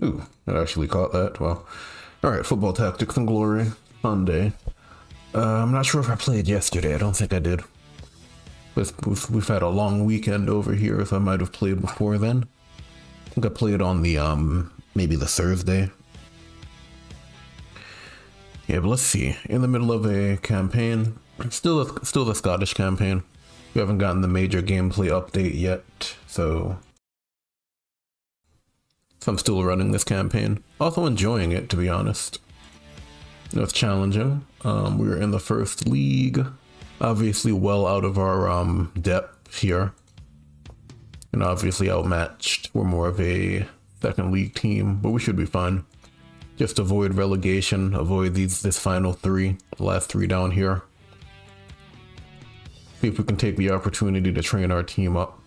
Ooh, I actually caught that. Well, all right, football tactics and glory Sunday. I'm not sure if I played yesterday. I don't think I did. We've had a long weekend over here, so I might have played before then. I think I played on the maybe the Thursday. Yeah, but let's see. In the middle of a campaign, still the Scottish campaign. We haven't gotten the major gameplay update yet, so I'm still running this campaign. Also enjoying it, to be honest. It's challenging. We're in the first league, obviously well out of our depth here, and obviously outmatched. We're more of a second league team, but we should be fine. Just avoid relegation, avoid this final three, the last three down here. See if we can take the opportunity to train our team up.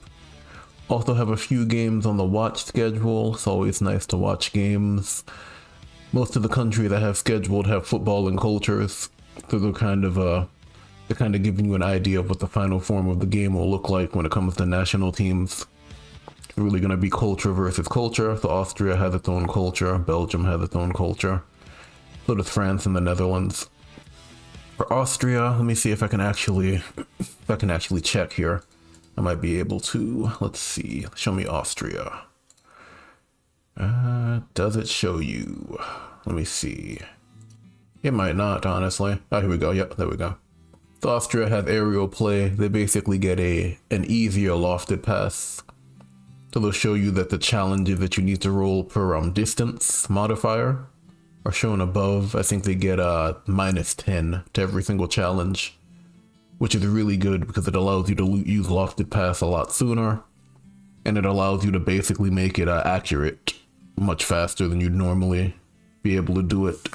Also have a few games on the watch schedule. It's always nice to watch games. Most of the countries that have scheduled have footballing cultures, so they're kind of giving you an idea of what the final form of the game will look like when it comes to national teams. It's really going to be culture versus culture. So Austria has its own culture, Belgium has its own culture, so does France and the Netherlands. For Austria, let me see if I can actually check here. I might be able to. Let's see. Show me Austria. Does it show you? Let me see. It might not, honestly. Oh, here we go. Yep, there we go. So Austria has aerial play. They basically get an easier lofted pass. So they'll show you that the challenges that you need to roll per distance modifier are shown above. I think they get -10 to every single challenge, which is really good because it allows you to use lofted pass a lot sooner, and it allows you to basically make it accurate much faster than you'd normally be able to do it.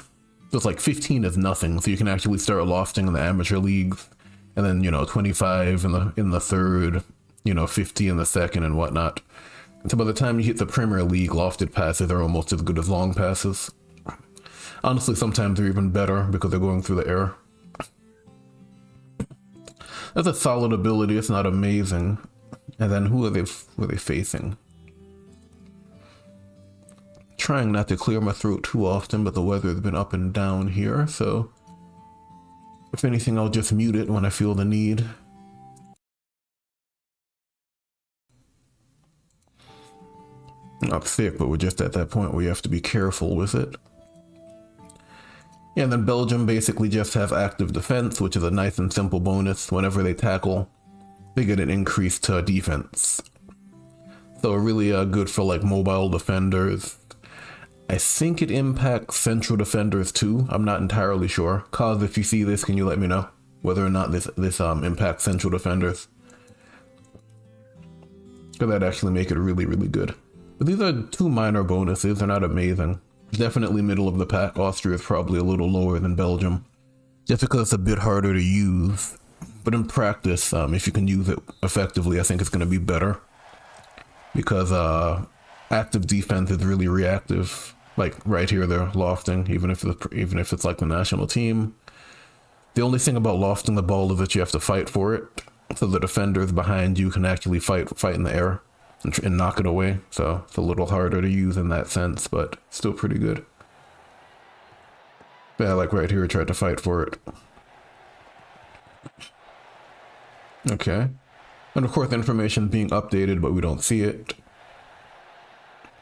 So it's like 15 is nothing, so you can actually start lofting in the amateur leagues, and then 25 in the third, 50 in the second and whatnot. And so by the time you hit the Premier League, lofted passes are almost as good as long passes. Honestly, sometimes they're even better because they're going through the air. That's a solid ability. It's not amazing. And then who are they facing? Trying not to clear my throat too often, but the weather has been up and down here, so if anything, I'll just mute it when I feel the need. Not sick, but we're just at that point where you have to be careful with it. Yeah, and then Belgium basically just has active defense, which is a nice and simple bonus. Whenever they tackle, they get an increase to defense. So really good for like mobile defenders. I think it impacts central defenders too. I'm not entirely sure. Cause if you see this, can you let me know whether or not this impacts central defenders? Because that'd actually make it really, really good. But these are two minor bonuses. They're not amazing. Definitely middle of the pack. Austria is probably a little lower than Belgium, just because it's a bit harder to use. But in practice, if you can use it effectively, I think it's going to be better. Because active defense is really reactive. Like right here, they're lofting, even if it's like the national team. The only thing about lofting the ball is that you have to fight for it, so the defenders behind you can actually fight in the air and knock it away. So it's a little harder to use in that sense, but still pretty good. Yeah, like right here, I tried to fight for it. Okay. And of course, information being updated, but we don't see it.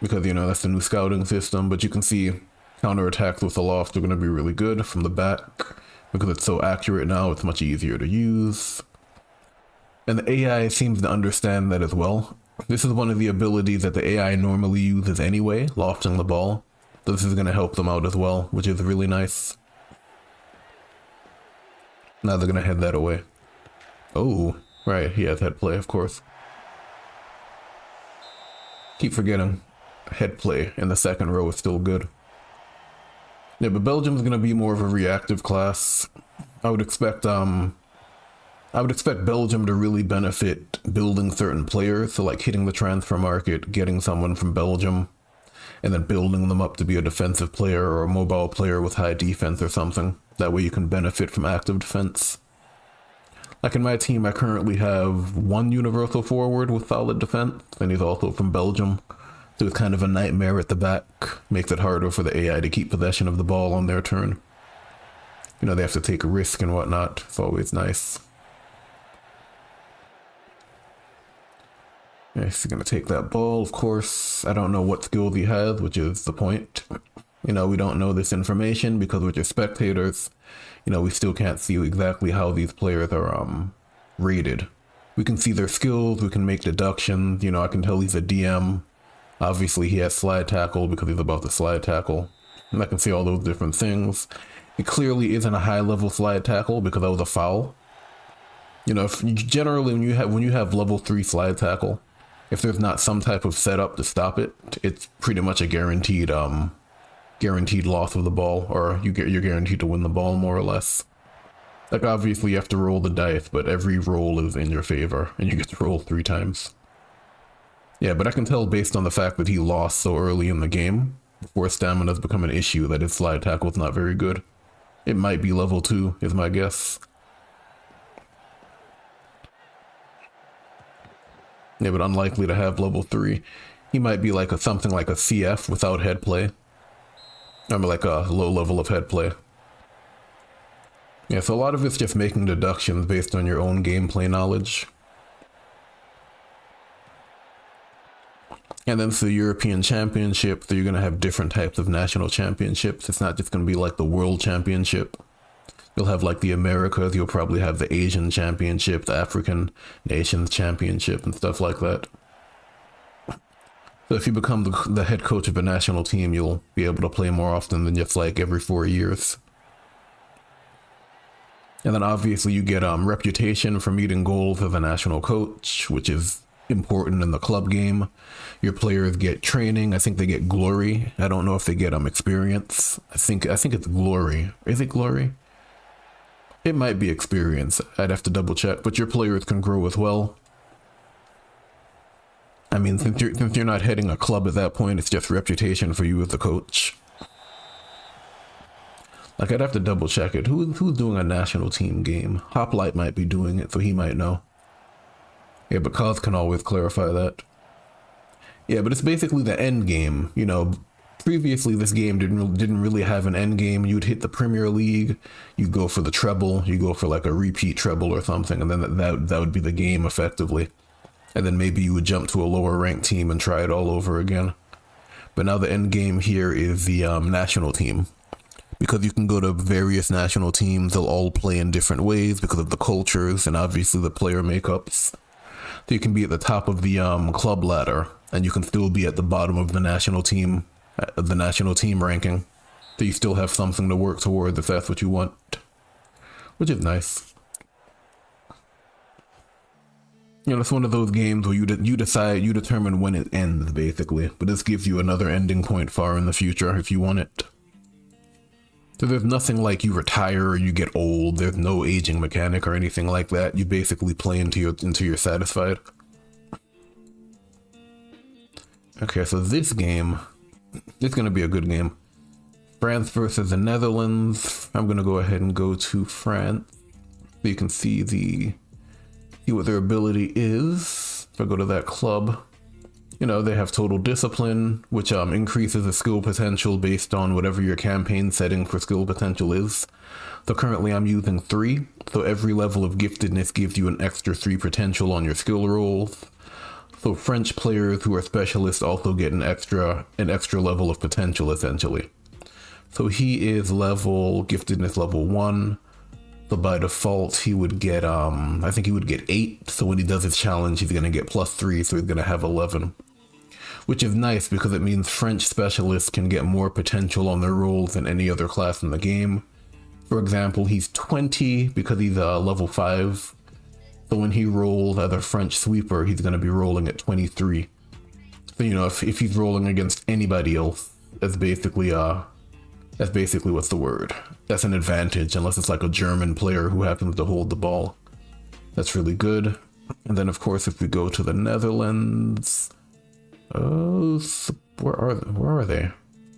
Because, that's the new scouting system, but you can see counterattacks with the loft are going to be really good from the back. Because it's so accurate now, it's much easier to use. And the AI seems to understand that as well. This is one of the abilities that the AI normally uses anyway, lofting the ball. So this is going to help them out as well, which is really nice. Now they're going to head that away. Oh, right, he has head play, of course. Keep forgetting. Head play in the second row is still good. Yeah, but Belgium's going to be more of a reactive class. I would expect Belgium to really benefit building certain players, so like hitting the transfer market, getting someone from Belgium, and then building them up to be a defensive player or a mobile player with high defense or something. That way you can benefit from active defense. Like in my team, I currently have one universal forward with solid defense, and he's also from Belgium. So it's kind of a nightmare at the back, makes it harder for the AI to keep possession of the ball on their turn. You know, they have to take a risk and whatnot. It's always nice. Yes, he's gonna take that ball, of course. I don't know what skills he has, which is the point. You know, we don't know this information because we're just spectators. You know, we still can't see exactly how these players are rated. We can see their skills, we can make deductions. You know, I can tell he's a DM. Obviously, he has slide tackle because he's about to slide tackle. And I can see all those different things. It clearly isn't a high-level slide tackle because that was a foul. You know, generally when you have level 3 slide tackle, if there's not some type of setup to stop it, it's pretty much a guaranteed loss of the ball, or you're guaranteed to win the ball more or less. Like obviously you have to roll the dice, but every roll is in your favor, and you get to roll 3 times. Yeah, but I can tell based on the fact that he lost so early in the game, before stamina's become an issue, that his slide tackle is not very good. It might be level 2, is my guess. Yeah, but unlikely to have level 3. He might be like something like a CF without head play. I mean, like a low level of head play. Yeah, so a lot of it's just making deductions based on your own gameplay knowledge. And then for the European Championship, so you're going to have different types of national championships. It's not just going to be like the World Championship. You'll have like the Americas, you'll probably have the Asian Championship, the African Nations Championship, and stuff like that. So if you become the head coach of a national team, you'll be able to play more often than just like every 4 years. And then obviously you get reputation for meeting goals as a national coach, which is important in the club game. Your players get training. I think they get glory. I don't know if they get experience. I think it's glory. Is it glory? It might be experience. I'd have to double check, but your players can grow as well. I mean, since you're not heading a club at that point, it's just reputation for you as the coach. Like, I'd have to double check it. Who's doing a national team game? Hoplite might be doing it, so he might know. Yeah, but Cos can always clarify that. Yeah, but it's basically the end game. You know, previously this game didn't really have an end game. You'd hit the Premier League, you'd go for the treble, you go for like a repeat treble or something, and then that would be the game effectively. And then maybe you would jump to a lower ranked team and try it all over again. But now the end game here is the national team. Because you can go to various national teams, they'll all play in different ways because of the cultures and obviously the player makeups. So you can be at the top of the club ladder, and you can still be at the bottom of the national team ranking. So you still have something to work towards if that's what you want, which is nice. You know, it's one of those games where you determine when it ends, basically. But this gives you another ending point far in the future if you want it. So there's nothing like you retire or you get old. There's no aging mechanic or anything like that. You basically play until you're satisfied. Okay, so this game, it's going to be a good game. France versus the Netherlands. I'm going to go ahead and go to France. So you can see what their ability is. If I go to that club, you know, they have total discipline, which increases the skill potential based on whatever your campaign setting for skill potential is. So currently I'm using 3, so every level of giftedness gives you an extra 3 potential on your skill rolls. So French players who are specialists also get an extra level of potential essentially. So he is giftedness level 1. So by default he would get I think he would get 8. So when he does his challenge he's gonna get +3, so he's gonna have 11. Which is nice because it means French specialists can get more potential on their rolls than any other class in the game. For example, he's 20 because he's level 5. So when he rolls as a French sweeper, he's going to be rolling at 23. So, you know, if he's rolling against anybody else, that's basically what's the word? That's an advantage, unless it's like a German player who happens to hold the ball. That's really good. And then, of course, if we go to the Netherlands... Oh, where are they?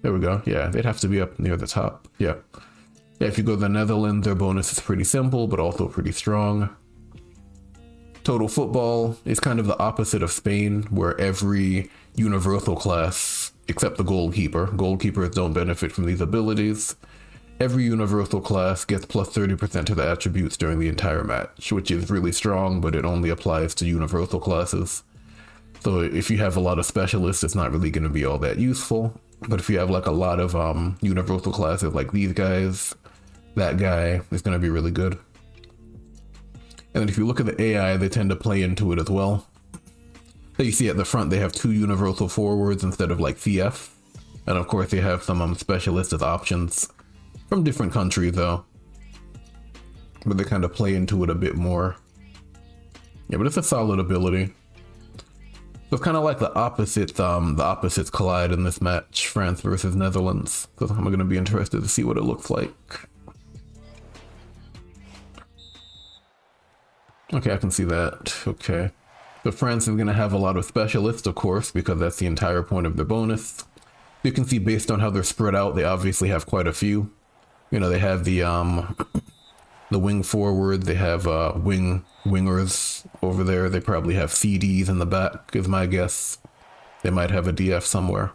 There we go. Yeah, they'd have to be up near the top. Yeah. Yeah, if you go to the Netherlands, their bonus is pretty simple, but also pretty strong. Total Football is kind of the opposite of Spain, where every universal class, except the goalkeepers don't benefit from these abilities. Every universal class gets plus 30% to the attributes during the entire match, which is really strong, but it only applies to universal classes. So if you have a lot of specialists, it's not really going to be all that useful. But if you have like a lot of universal classes like these guys, that guy is going to be really good. And then if you look at the AI, they tend to play into it as well. So you see at the front, they have 2 universal forwards instead of like CF. And of course, they have some specialists as options. From different countries though, but they kind of play into it a bit more. Yeah, but it's a solid ability. So it's kind of like the opposites collide in this match, France versus Netherlands. So I'm going to be interested to see what it looks like. Okay, I can see that. Okay. So France is going to have a lot of specialists, of course, because that's the entire point of their bonus. You can see based on how they're spread out, they obviously have quite a few. You know, they have the wing forward, they have wingers over there. They probably have CDs in the back, is my guess. They might have a DF somewhere.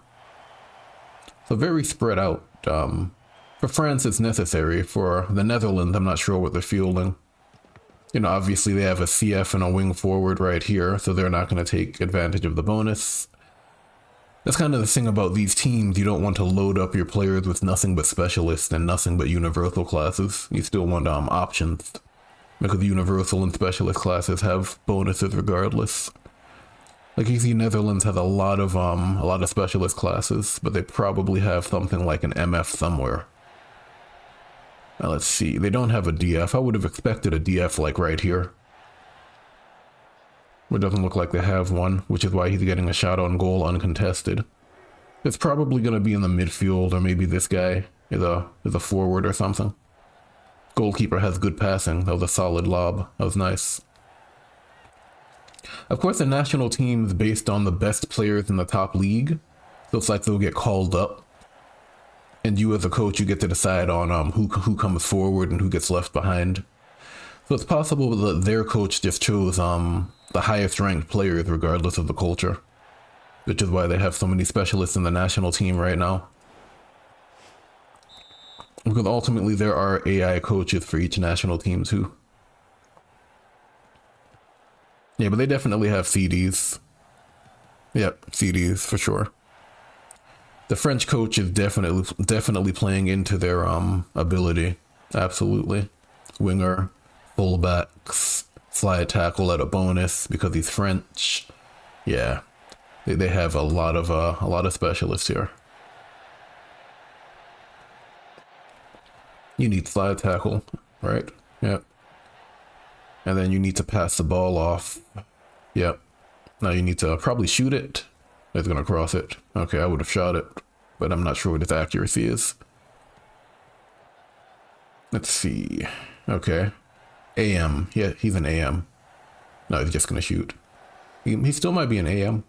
So very spread out. For France, it's necessary. For the Netherlands, I'm not sure what they're fielding. You know, obviously they have a CF and a wing forward right here, so they're not going to take advantage of the bonus. That's kind of the thing about these teams. You don't want to load up your players with nothing but specialists and nothing but universal classes. You still want options, because universal and specialist classes have bonuses regardless. Like you see, Netherlands has a lot of specialist classes, but they probably have something like an MF somewhere. Now let's see, they don't have a DF. I would have expected a DF like right here. It doesn't look like they have one, which is why he's getting a shot on goal uncontested. It's probably going to be in the midfield, or maybe this guy is a forward or something. Goalkeeper has good passing. That was a solid lob. That was nice. Of course, the national team is based on the best players in the top league. So it's like they'll get called up. And you as a coach, you get to decide on who comes forward and who gets left behind. So it's possible that their coach just chose the highest ranked players regardless of the culture, which is why they have so many specialists in the national team right now. Because ultimately there are AI coaches for each national team too. Yeah, but they definitely have CDs. Yep, CDs for sure. The French coach is definitely playing into their ability. Absolutely. Winger, fullbacks, slide tackle at a bonus because he's French. Yeah, they have a lot of specialists here. You need slide tackle, right? Yep. And then you need to pass the ball off. Yep. Now you need to probably shoot it. It's gonna cross it. Okay, I would have shot it, but I'm not sure what its accuracy is. Let's see. Okay. AM. Yeah, he's an AM. No, he's just gonna shoot. He still might be an AM.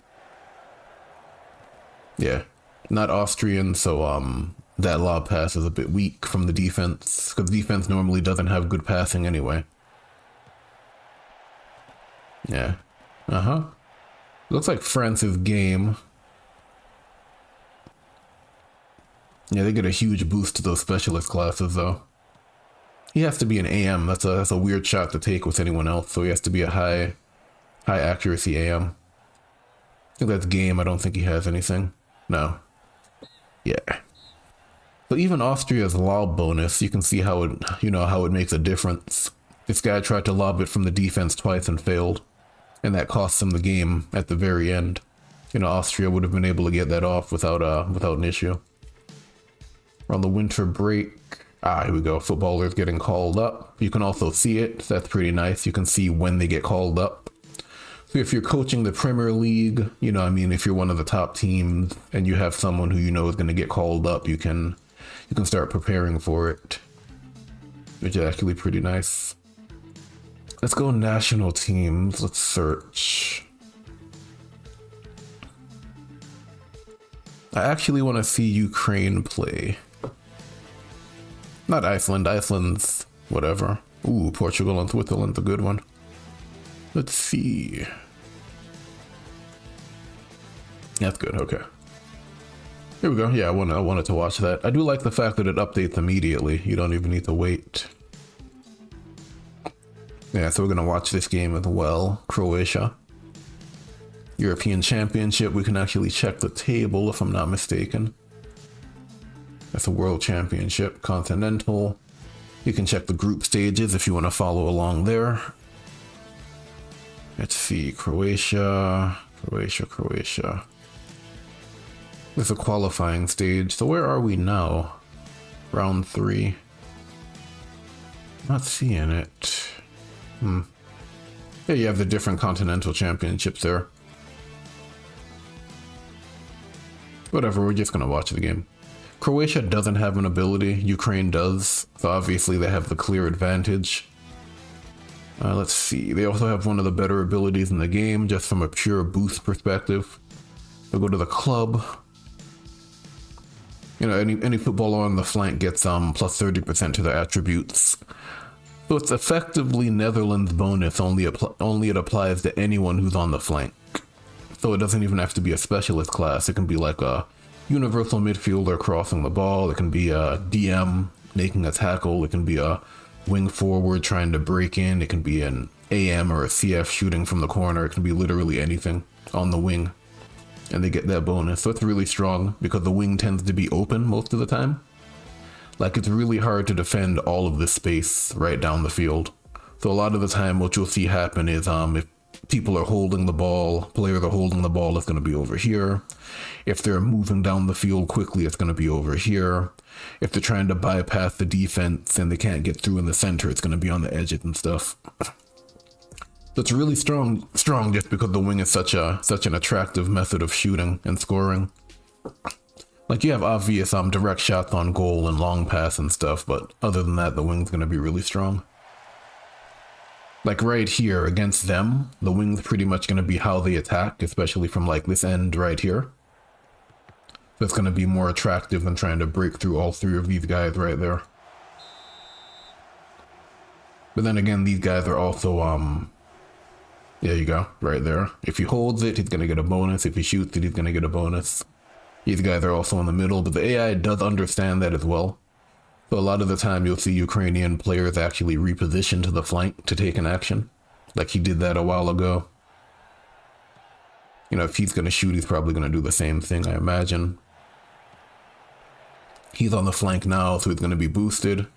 Yeah. Not Austrian, so that lob pass is a bit weak from the defense, because defense normally doesn't have good passing anyway. Yeah. Looks like France's game. Yeah, they get a huge boost to those specialist classes though. He has to be an AM. That's a weird shot to take with anyone else, so he has to be a high accuracy AM. I think that's game. I don't think he has anything. No. Yeah. So even Austria's lob bonus, you can see how it makes a difference. This guy tried to lob it from the defense twice and failed, and that cost him the game at the very end. You know, Austria would have been able to get that off without an issue. We're on the winter break. Here we go. Footballers getting called up. You can also see it. That's pretty nice. You can see when they get called up. So if you're coaching the Premier League, you know, I mean, if you're one of the top teams and you have someone who you know is going to get called up, you can start preparing for it, which is actually pretty nice. Let's go national teams. Let's search. I actually want to see Ukraine play. Not Iceland. Iceland's whatever. Ooh, Portugal and Switzerland's a good one. Let's see. That's good, okay. Here we go. Yeah, I wanted to watch that. I do like the fact that it updates immediately. You don't even need to wait. Yeah, so we're gonna watch this game as well. Croatia. European Championship. We can actually check the table if I'm not mistaken. That's a World Championship. Continental. You can check the group stages if you want to follow along there. Let's see. Croatia. There's a qualifying stage. So where are we now? Round 3. Not seeing it. Yeah, you have the different continental championships there. Whatever, we're just gonna watch the game. Croatia doesn't have an ability, Ukraine does, so obviously they have the clear advantage. Let's see, they also have one of the better abilities in the game, just from a pure boost perspective. We'll go to the club. You know, any footballer on the flank gets plus 30% to their attributes. So it's effectively Netherlands bonus, only it applies to anyone who's on the flank. So it doesn't even have to be a specialist class. It can be like a universal midfielder crossing the ball. It can be a DM making a tackle. It can be a wing forward trying to break in. It can be an AM or a CF shooting from the corner. It can be literally anything on the wing. And they get that bonus. So it's really strong because the wing tends to be open most of the time. Like, it's really hard to defend all of this space right down the field. So a lot of the time what you'll see happen is if people are holding the ball, players are holding the ball, it's going to be over here. If they're moving down the field quickly, it's going to be over here. If they're trying to bypass the defense and they can't get through in the center, it's going to be on the edges and stuff. So it's really strong just because the wing is such an attractive method of shooting and scoring. Like, you have obvious direct shots on goal and long pass and stuff, but other than that, the wing's going to be really strong. Like right here against them, the wing's pretty much going to be how they attack, especially from like this end right here. So it's going to be more attractive than trying to break through all 3 of these guys right there. But then again, these guys are also, there you go, right there. If he holds it, he's going to get a bonus. If he shoots it, he's going to get a bonus. These guys are also in the middle, but the AI does understand that as well. So a lot of the time you'll see Ukrainian players actually reposition to the flank to take an action. Like he did that a while ago. You know, if he's going to shoot, he's probably going to do the same thing, I imagine. He's on the flank now, so he's going to be boosted.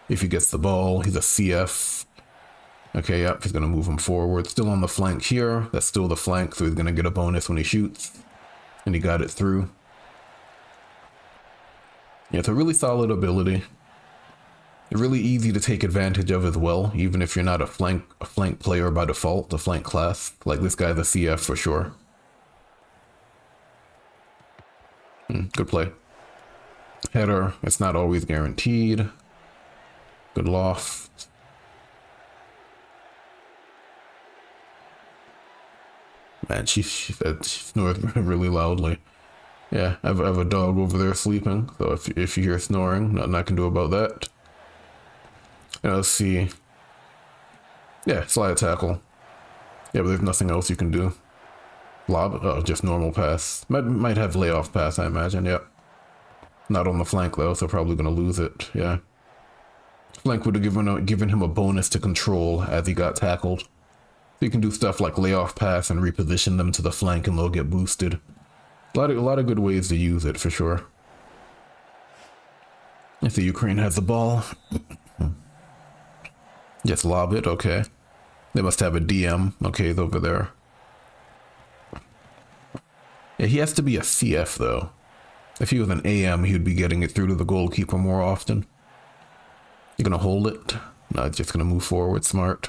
If he gets the ball, he's a CF. Okay, yep, he's going to move him forward. Still on the flank here. That's still the flank, so he's going to get a bonus when he shoots. And he got it through. Yeah, it's a really solid ability. Really easy to take advantage of as well, even if you're not a flank player by default, a flank class. Like this guy's a CF for sure. Good play. Header, it's not always guaranteed. Good loft. Man, she snores really loudly. Yeah, I have a dog over there sleeping, so if you hear snoring, nothing I can do about that. And let's see. Yeah, slide tackle. Yeah, but there's nothing else you can do. Lob? Oh, just normal pass. Might have layoff pass, I imagine, yep. Not on the flank though, so probably gonna lose it, yeah. Flank would have given him a bonus to control as he got tackled. So you can do stuff like layoff pass and reposition them to the flank and they'll get boosted. A lot of good ways to use it for sure. If the Ukraine has the ball. Just lob it, okay. They must have a DM. Okay, it's over there. Yeah, he has to be a CF though. If he was an AM, he would be getting it through to the goalkeeper more often. You're gonna hold it? No, it's just gonna move forward, smart.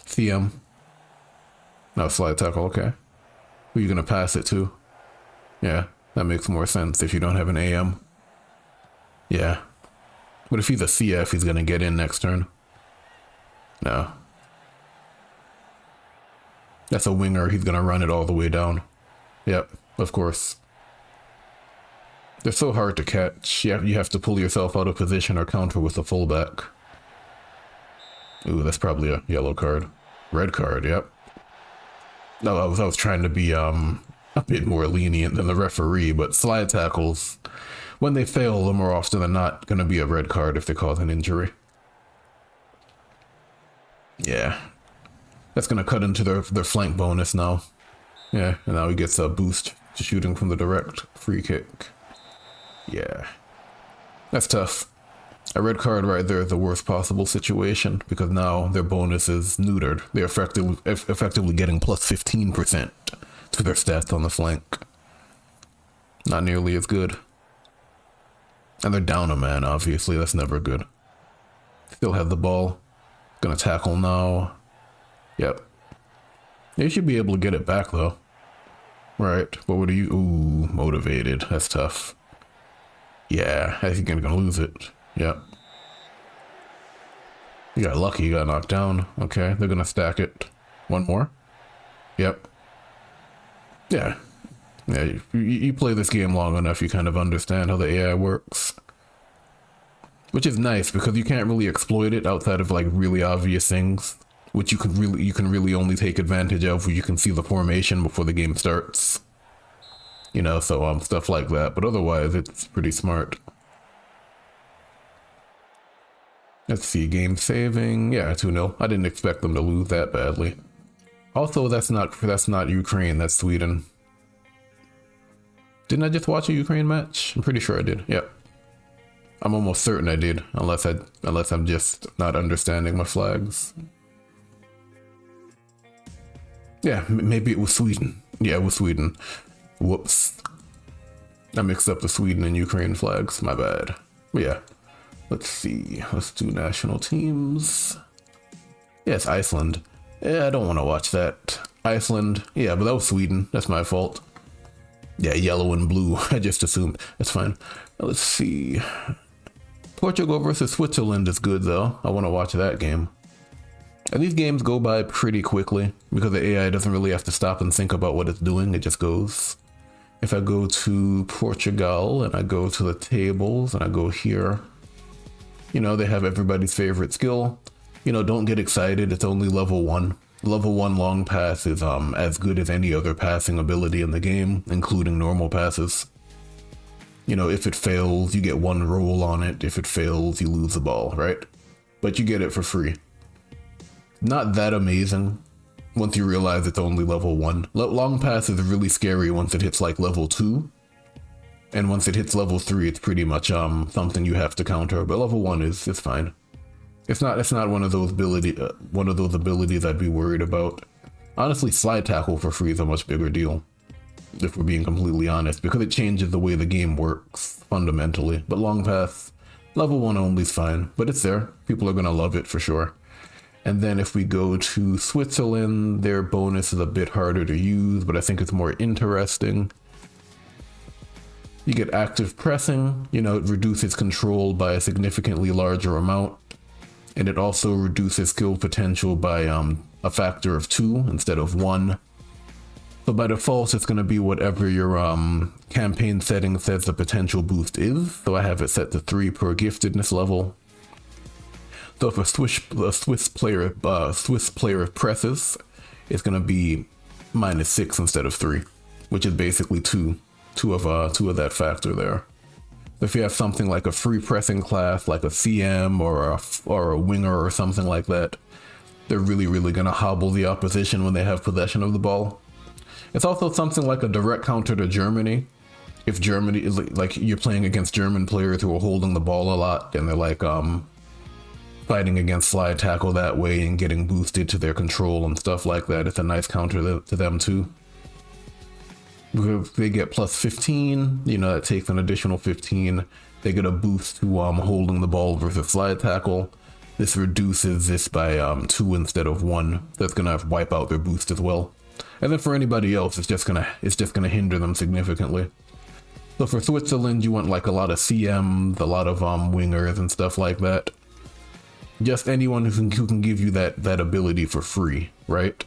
CM. No, slide tackle, okay. Who are you gonna pass it to? Yeah, that makes more sense if you don't have an AM. Yeah. But if he's a CF, he's gonna get in next turn. No. That's a winger, he's gonna run it all the way down. Yep, of course. They're so hard to catch. You have to pull yourself out of position or counter with a fullback. Ooh, that's probably a yellow card. Red card, yep. No, I was trying to be a bit more lenient than the referee, but slide tackles, when they fail, they're more often than not going to be a red card if they cause an injury. Yeah. That's going to cut into their flank bonus now. Yeah, and now he gets a boost to shooting from the direct free kick. Yeah. That's tough. A red card right there is the worst possible situation because now their bonus is neutered. They're effectively getting plus 15% to their stats on the flank. Not nearly as good. And they're down a man, obviously. That's never good. Still have the ball. Gonna tackle now. Yep. They should be able to get it back, though. Right. What would you... Ooh, motivated. That's tough. Yeah, I think I'm gonna lose it. Yep. You got lucky, you got knocked down. Okay, they're gonna stack it. One more? Yep. Yeah. Yeah, you play this game long enough, you kind of understand how the AI works. Which is nice, because you can't really exploit it outside of, like, really obvious things. Which you can really only take advantage of when you can see the formation before the game starts. You know, so, stuff like that. But otherwise, it's pretty smart. Let's see, game saving. Yeah, 2-0. I didn't expect them to lose that badly. Also, that's not Ukraine, that's Sweden. Didn't I just watch a Ukraine match? I'm pretty sure I did. Yep. I'm almost certain I did, unless I'm just not understanding my flags. Yeah, maybe it was Sweden. Yeah, it was Sweden. Whoops. I mixed up the Sweden and Ukraine flags. My bad. But yeah. Let's see. Let's do national teams. Yes, Iceland. Yeah, I don't want to watch that. Iceland. Yeah, but that was Sweden. That's my fault. Yeah, yellow and blue. I just assumed. That's fine. Let's see. Portugal versus Switzerland is good, though. I want to watch that game. And these games go by pretty quickly because the AI doesn't really have to stop and think about what it's doing. It just goes. If I go to Portugal and I go to the tables and I go here, you know, they have everybody's favorite skill. You know, don't get excited. It's only level 1. Level 1 long pass is as good as any other passing ability in the game, including normal passes. You know, if it fails, you get 1 roll on it. If it fails, you lose the ball, right? But you get it for free. Not that amazing once you realize it's only level 1. Long pass is really scary once it hits like level 2. And once it hits level 3, it's pretty much something you have to counter. But level 1 is fine. It's not one of those abilities I'd be worried about. Honestly, slide tackle for free is a much bigger deal, if we're being completely honest, because it changes the way the game works fundamentally. But long pass, level 1 only is fine, but it's there. People are gonna love it for sure. And then if we go to Switzerland, their bonus is a bit harder to use, but I think it's more interesting. You get active pressing, you know, it reduces control by a significantly larger amount. And it also reduces skill potential by a factor of 2 instead of 1. So by default, it's going to be whatever your campaign setting says the potential boost is. So I have it set to 3 per giftedness level. So if a Swiss player presses, it's going to be -6 instead of 3, which is basically two of that factor there. If you have something like a free pressing class, like a CM or a winger or something like that, they're really gonna hobble the opposition when they have possession of the ball. It's also something like a direct counter to Germany. If Germany is like you're playing against German players who are holding the ball a lot and they're like fighting against slide tackle that way and getting boosted to their control and stuff like that, it's a nice counter to them too. If they get plus 15, you know, that takes an additional 15. They get a boost to holding the ball versus slide tackle. This reduces this by 2 instead of 1. That's gonna wipe out their boost as well. And then for anybody else, it's just gonna hinder them significantly. So for Switzerland, you want like a lot of CMs, a lot of wingers and stuff like that. Just anyone who can give you that ability for free, right?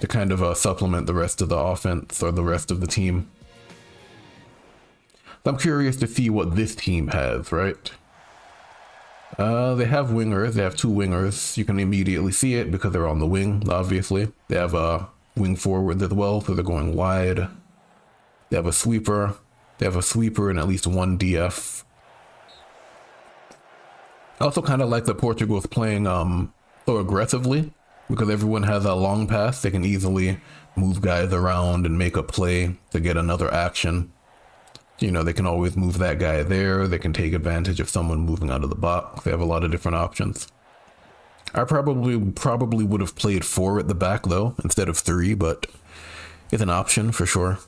To kind of supplement the rest of the offense or the rest of the team. So I'm curious to see what this team has, right? They have wingers. They have two wingers. You can immediately see it because they're on the wing, obviously. They have a wing forward as well, so they're going wide. They have a sweeper. They have a sweeper and at least one DF. I also kind of like that Portugal is playing so aggressively because everyone has a long pass. They can easily move guys around and make a play to get another action. You know, they can always move that guy there. They can take advantage of someone moving out of the box. They have a lot of different options. I probably would have played 4 at the back though, instead of 3, but it's an option for sure.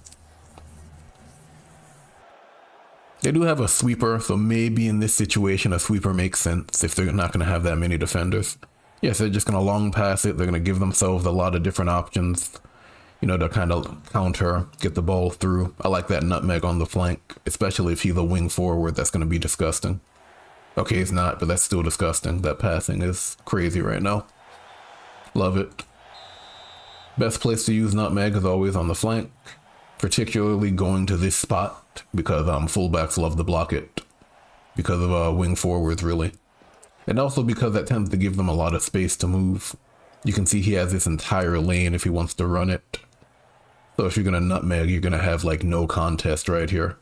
They do have a sweeper, so maybe in this situation a sweeper makes sense if they're not going to have that many defenders. Yes, they're just going to long pass it. They're going to give themselves a lot of different options, you know, to kind of counter, get the ball through. I like that nutmeg on the flank, especially if he's a wing forward. That's going to be disgusting. Okay, he's not, but that's still disgusting. That passing is crazy right now. Love it. Best place to use nutmeg is always on the flank, particularly going to this spot because fullbacks love to block it because of wing forwards, really. And also because that tends to give them a lot of space to move. You can see he has this entire lane if he wants to run it. So if you're going to nutmeg, you're going to have like no contest right here.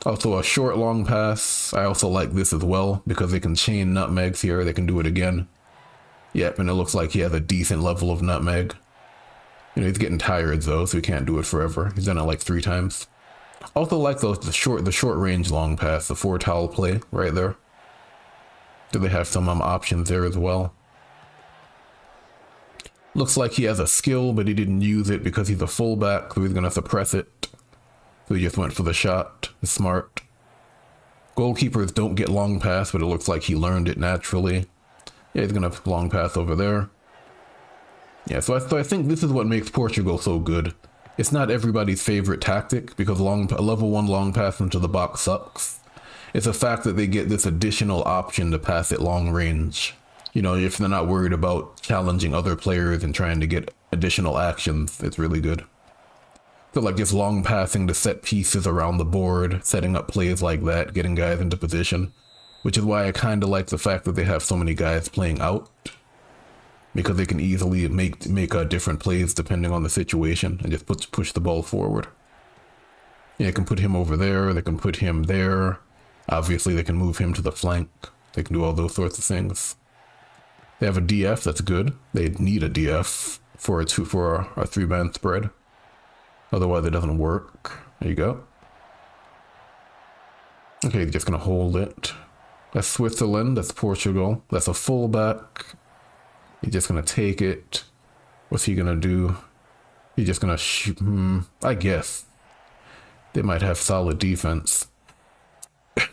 Also a short long pass. I also like this as well because they can chain nutmegs here. They can do it again. Yep, and it looks like he has a decent level of nutmeg. You know, he's getting tired though, so he can't do it forever. He's done it like 3 times. Also like the short range long pass, the 4 towel play right there. Do they have some options there as well? Looks like he has a skill, but he didn't use it because he's a fullback, so he's gonna suppress it. So he just went for the shot. It's smart. Goalkeepers don't get long pass, but it looks like he learned it naturally. Yeah, he's gonna long pass over there. Yeah, so I think this is what makes Portugal so good. It's not everybody's favorite tactic because a level 1 long pass into the box sucks. It's the fact that they get this additional option to pass it long range. You know, if they're not worried about challenging other players and trying to get additional actions, it's really good. So like just long passing to set pieces around the board, setting up plays like that, getting guys into position. Which is why I kind of like the fact that they have so many guys playing out. Because they can easily make different plays depending on the situation and just push the ball forward. Yeah, they can put him over there, they can put him there. Obviously they can move him to the flank. They can do all those sorts of things. They have a DF, that's good. They need a DF for a 3-man spread. Otherwise it doesn't work. There you go. Okay, just gonna hold it. That's Switzerland, that's Portugal. That's a fullback. He's just gonna take it. What's he gonna do? He's just gonna shoot. I guess. They might have solid defense.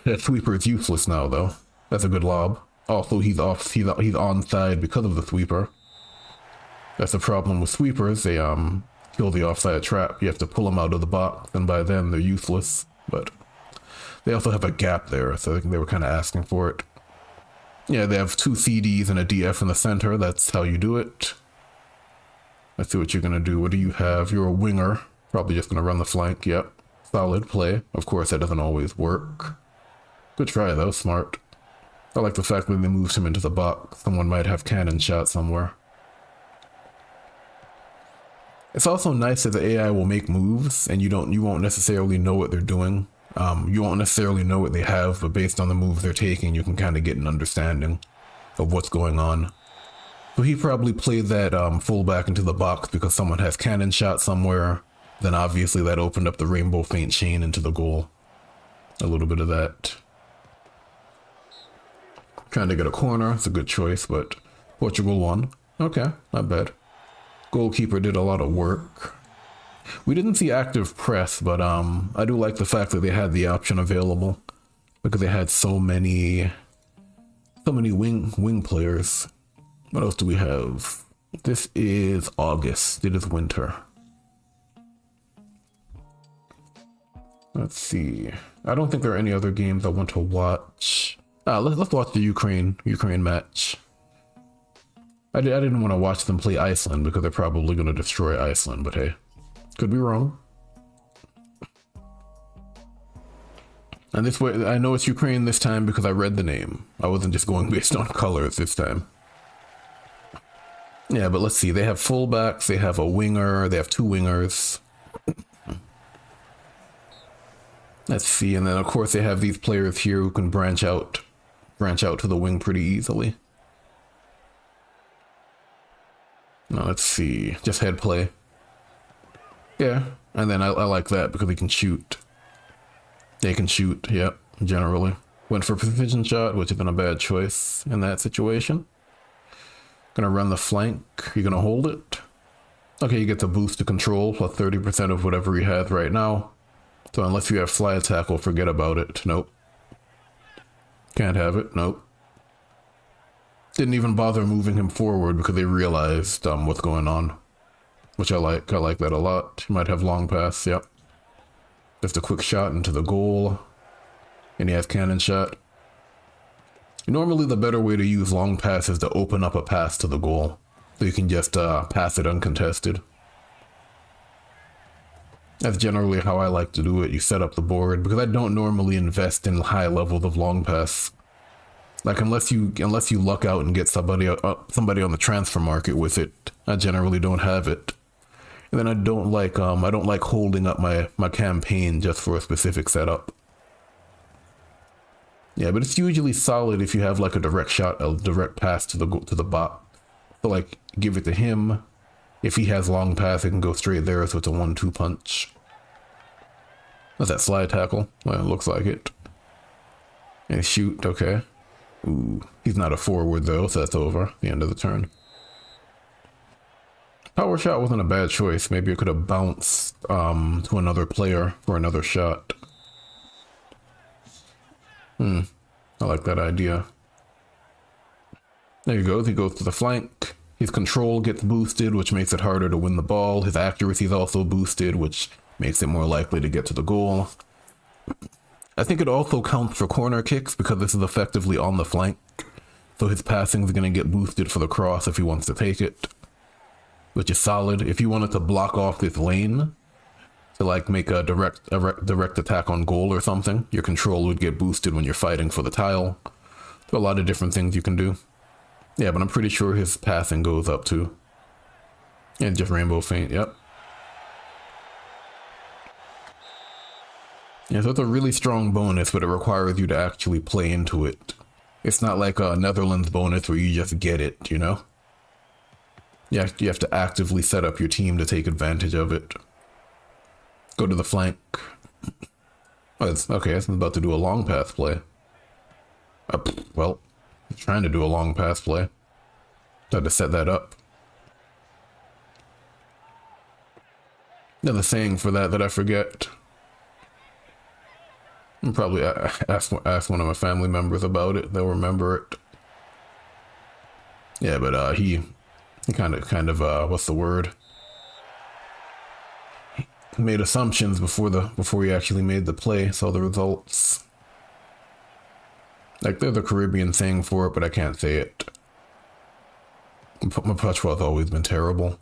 That sweeper is useless now, though. That's a good lob. Also, he's onside because of the sweeper. That's the problem with sweepers. They kill the offside trap. You have to pull them out of the box, and by then they're useless. But they also have a gap there, so I think they were kind of asking for it. Yeah, they have 2 CDs and a DF in the center. That's how you do it. Let's see what you're gonna do. What do you have? You're a winger. Probably just gonna run the flank. Yep. Solid play. Of course, that doesn't always work. Good try though. Smart. I like the fact that they moved him into the box. Someone might have cannon shot somewhere. It's also nice that the AI will make moves and you won't necessarily know what they're doing. You won't necessarily know what they have, but based on the moves they're taking, you can kind of get an understanding of what's going on. So he probably played that fullback into the box because someone has cannon shot somewhere. Then obviously that opened up the rainbow feint chain into the goal. A little bit of that. Trying to get a corner. It's a good choice, but Portugal won. Okay, not bad. Goalkeeper did a lot of work. We didn't see active press, but I do like the fact that they had the option available because they had so many wing players. What else do we have? This is August. It is winter. Let's see. I don't think there are any other games I want to watch. Let's watch the Ukraine match. I didn't want to watch them play Iceland because they're probably going to destroy Iceland, but hey. Could be wrong. And this way, I know it's Ukraine this time because I read the name. I wasn't just going based on colors this time. Yeah, but let's see. They have fullbacks, they have a winger, they have 2 wingers. Let's see, and then of course they have these players here who can branch out to the wing pretty easily. Now let's see, just head play. Yeah, and then I like that because he can shoot. They can shoot, yep, generally. Went for precision shot, which isn't a bad choice in that situation. Gonna run the flank, you're gonna hold it. Okay, you get the boost to control, plus 30% of whatever he has right now. So unless you have slide tackle, forget about it. Nope. Can't have it, nope. Didn't even bother moving him forward because they realized what's going on. Which I like that a lot. You might have long pass, yep. Just a quick shot into the goal. And he has cannon shot. Normally the better way to use long pass is to open up a pass to the goal. So you can just pass it uncontested. That's generally how I like to do it. You set up the board because I don't normally invest in high levels of long pass. Like unless you luck out and get somebody on the transfer market with it, I generally don't have it. And then I don't like holding up my campaign just for a specific setup. Yeah, but it's usually solid if you have like a direct shot, a direct pass to the bot. So like give it to him. If he has long pass, it can go straight there, so it's a 1-2 punch. That's that slide tackle. Well, it looks like it. And shoot, okay. Ooh, he's not a forward though, so that's over. The end of the turn. Power shot wasn't a bad choice. Maybe it could have bounced to another player for another shot. I like that idea. There you go. He goes to the flank. His control gets boosted, which makes it harder to win the ball. His accuracy is also boosted, which makes it more likely to get to the goal. I think it also counts for corner kicks because this is effectively on the flank. So his passing is going to get boosted for the cross if he wants to take it, which is solid. If you wanted to block off this lane to like make a direct attack on goal or something, your control would get boosted when you're fighting for the tile. There are a lot of different things you can do. Yeah, but I'm pretty sure his passing goes up too. Yeah, just rainbow feint, yep. Yeah, so it's a really strong bonus, but it requires you to actually play into it. It's not like a Netherlands bonus where you just get it, you know? You have to actively set up your team to take advantage of it. Go to the flank. Oh, it's about to do a long pass play. Well, trying to do a long pass play. Had to set that up. Another saying for that I forget. I'll probably ask one of my family members about it. They'll remember it. Yeah, but he kind of what's the word? He made assumptions before he actually made the play, saw the results. Like there's a Caribbean saying for it, but I can't say it. My patois always been terrible.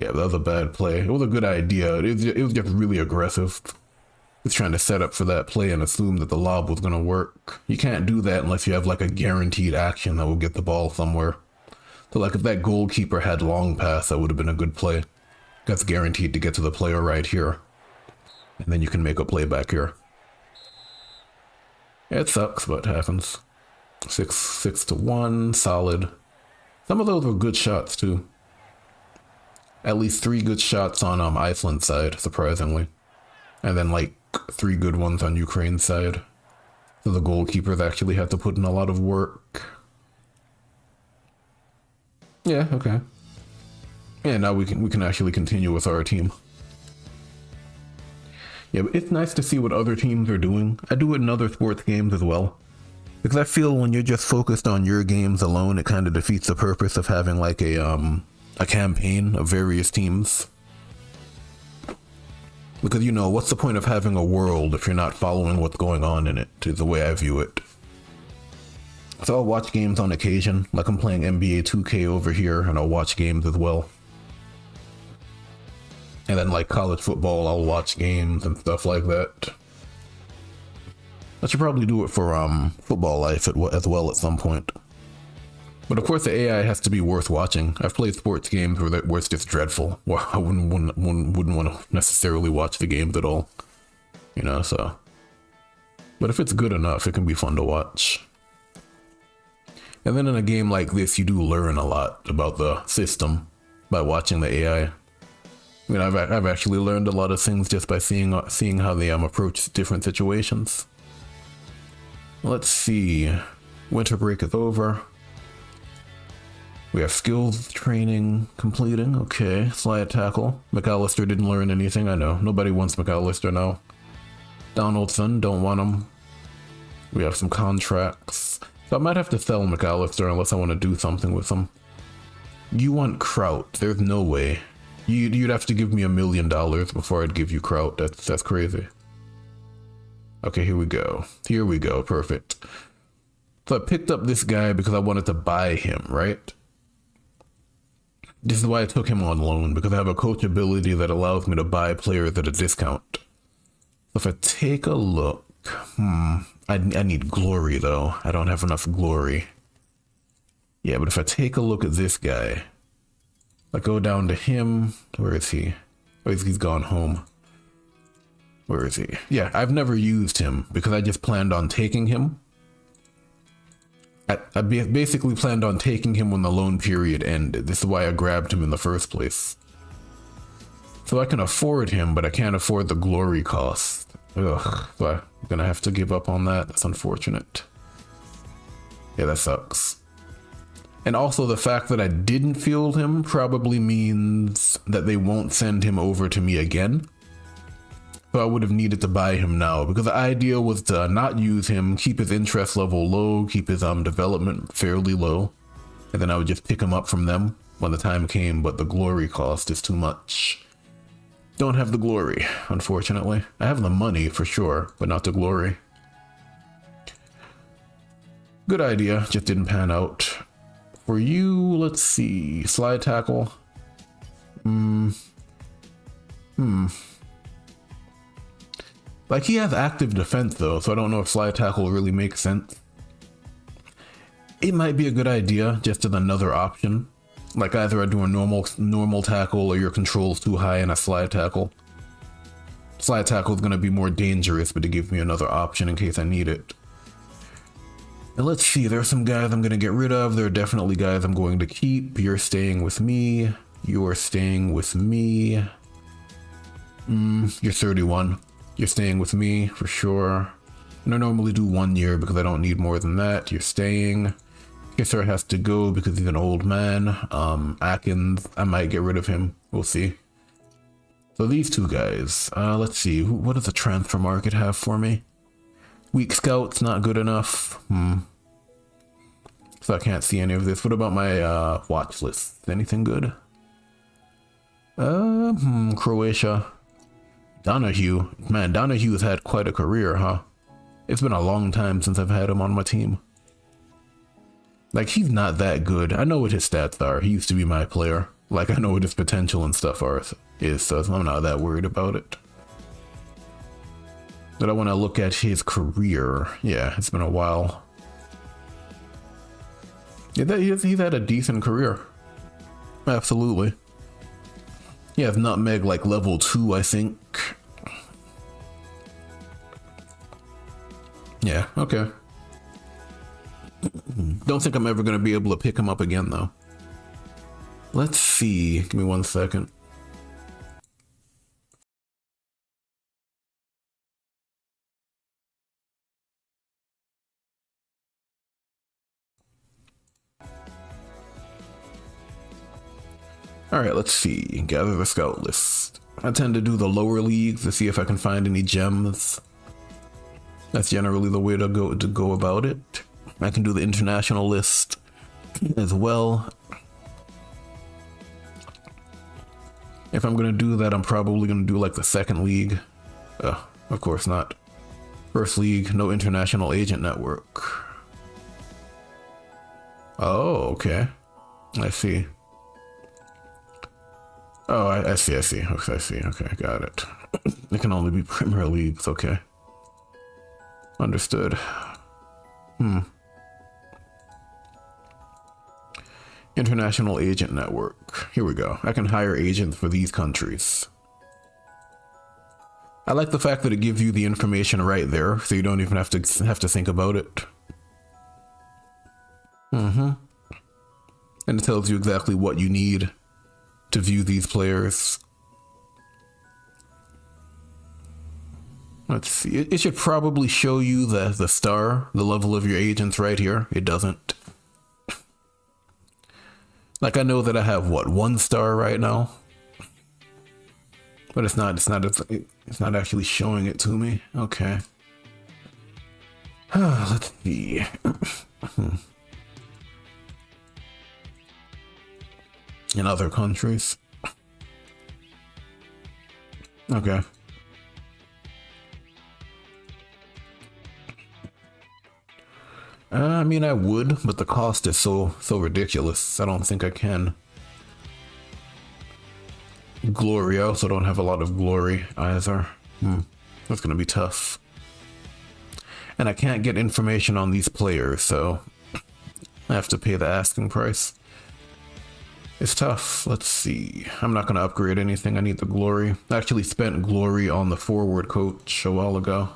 Yeah, that was a bad play. It was a good idea. It was just really aggressive. It's trying to set up for that play and assume that the lob was going to work. You can't do that unless you have like a guaranteed action that will get the ball somewhere. So like if that goalkeeper had long pass, that would have been a good play. That's guaranteed to get to the player right here. And then you can make a play back here. Yeah, it sucks, but it happens. 6-1, solid. Some of those were good shots too. At least 3 good shots on Iceland's side, surprisingly. And then like 3 good ones on Ukraine's side. So the goalkeepers actually had to put in a lot of work. Yeah, okay. Yeah, now we can actually continue with our team. Yeah, but it's nice to see what other teams are doing. I do it in other sports games as well. Because I feel when you're just focused on your games alone, it kind of defeats the purpose of having like a campaign of various teams. Because, you know, what's the point of having a world if you're not following what's going on in it, is the way I view it. So I'll watch games on occasion, like I'm playing NBA 2K over here, and I'll watch games as well. And then like college football, I'll watch games and stuff like that. I should probably do it for Football Life as well at some point. But of course the AI has to be worth watching. I've played sports games where it's just dreadful. Well, I wouldn't want to necessarily watch the games at all. You know, so. But if it's good enough, it can be fun to watch. And then in a game like this, you do learn a lot about the system by watching the AI. I mean, I've actually learned a lot of things just by seeing how they approach different situations. Let's see. Winter break is over. We have skills training completing. Okay, slide tackle. McAllister didn't learn anything, I know. Nobody wants McAllister now. Donaldson, don't want him. We have some contracts. So I might have to sell McAllister unless I want to do something with him. You want Kraut. There's no way. You'd have to give me $1 million before I'd give you Kraut. That's crazy. Okay, here we go. Here we go, perfect. So I picked up this guy because I wanted to buy him, right? This is why I took him on loan, because I have a coach ability that allows me to buy players at a discount. So if I take a look, I need glory though. I don't have enough glory. Yeah, but if I take a look at this guy, I go down to him. Where is he? Oh, he's gone home. Where is he? Yeah, I've never used him because I just planned on taking him. I basically planned on taking him when the loan period ended. This is why I grabbed him in the first place. So I can afford him, but I can't afford the glory cost. Ugh, so I'm gonna have to give up on that. That's unfortunate. Yeah, that sucks. And also the fact that I didn't field him probably means that they won't send him over to me again. So I would have needed to buy him now, because the idea was to not use him, keep his interest level low, keep his development fairly low, and then I would just pick him up from them when the time came, but the glory cost is too much. Don't have the glory, unfortunately. I have the money for sure, but not the glory. Good idea, just didn't pan out. For you, let's see, slide tackle. Like, he has active defense though, so I don't know if slide tackle really makes sense. It might be a good idea just as another option. Like either I do a normal tackle or your control's too high in a slide tackle. Slide tackle is going to be more dangerous, but it gives me another option in case I need it. And let's see, there's some guys I'm going to get rid of. There are definitely guys I'm going to keep. You're staying with me. You're staying with me. You're 31. You're staying with me for sure. And I normally do 1 year because I don't need more than that. You're staying. Kisser has to go because he's an old man. Atkins, I might get rid of him. We'll see. So these two guys, let's see. What does the transfer market have for me? Weak scouts, not good enough. So I can't see any of this. What about my watch list? Anything good? Croatia. Donahue. Man, Donahue's had quite a career, huh? It's been a long time since I've had him on my team. Like, he's not that good. I know what his stats are. He used to be my player. Like, I know what his potential and stuff is, so I'm not that worried about it. But I want to look at his career. Yeah, it's been a while. Yeah, he's had a decent career. Absolutely. He has nutmeg like level 2, I think. Yeah, okay. Don't think I'm ever going to be able to pick him up again, though. Let's see. Give me 1 second. Alright, let's see. Gather the scout list. I tend to do the lower leagues to see if I can find any gems. That's generally the way to go about it. I can do the international list as well. If I'm gonna do that, I'm probably gonna do like the second league. Of course not. First league, no international agent network. Oh, okay. I see. Oh, I see, I see. Okay, I see. Okay, got it. It can only be Premier Leagues. Okay. Understood. International Agent Network. Here we go. I can hire agents for these countries. I like the fact that it gives you the information right there, so you don't even have to think about it. And it tells you exactly what you need to view these players. Let's see. It should probably show you the star, the level of your agents right here. It doesn't. Like, I know that I have what, 1 star right now, but it's not actually showing it to me. Okay. Let's see. In other countries. Okay. I mean, I would, but the cost is so ridiculous. I don't think I can. Glory, I also don't have a lot of glory either. That's gonna be tough. And I can't get information on these players, so I have to pay the asking price. It's tough. Let's see. I'm not gonna upgrade anything. I need the glory. I actually spent glory on the forward coach a while ago,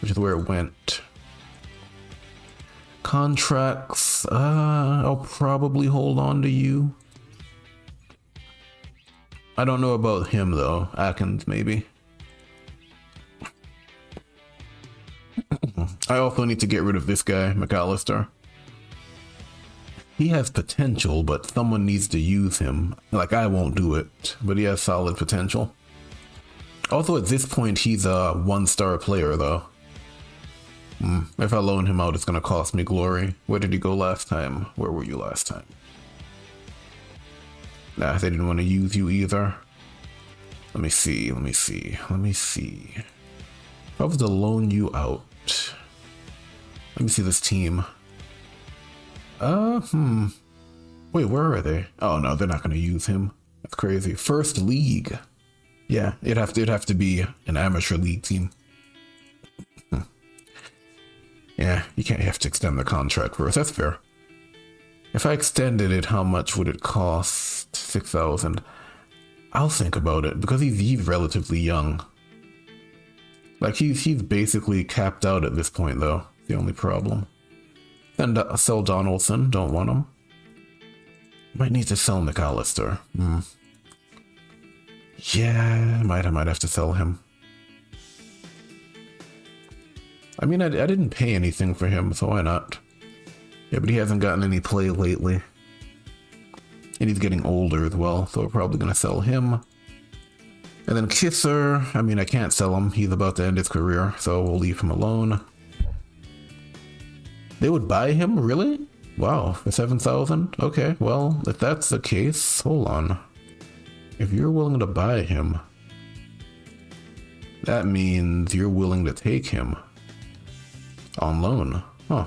which is where it went. Contracts, I'll probably hold on to you. I don't know about him though. Atkins, maybe. I also need to get rid of this guy, McAllister. He has potential, but someone needs to use him. Like, I won't do it, but he has solid potential. Also, at this point, he's a 1-star player though. If I loan him out, it's gonna cost me glory. Where did he go last time? Where were you last time? Nah, they didn't want to use you either. Let me see. If I was to loan you out. Let me see this team. Wait, where are they? Oh no, they're not gonna use him. That's crazy. First league. Yeah, it'd have to be an amateur league team. Yeah, you have to extend the contract first. That's fair. If I extended it, how much would it cost? 6,000. I'll think about it because he's relatively young. Like, he's basically capped out at this point though. The only problem. Then sell Donaldson. Don't want him. Might need to sell McAllister. Yeah, I might have to sell him. I mean, I didn't pay anything for him, so why not? Yeah, but he hasn't gotten any play lately. And he's getting older as well, so we're probably going to sell him. And then Kisser, I mean, I can't sell him. He's about to end his career, so we'll leave him alone. They would buy him? Really? Wow, for 7,000? Okay, well, if that's the case, hold on. If you're willing to buy him, that means you're willing to take him on loan. Huh.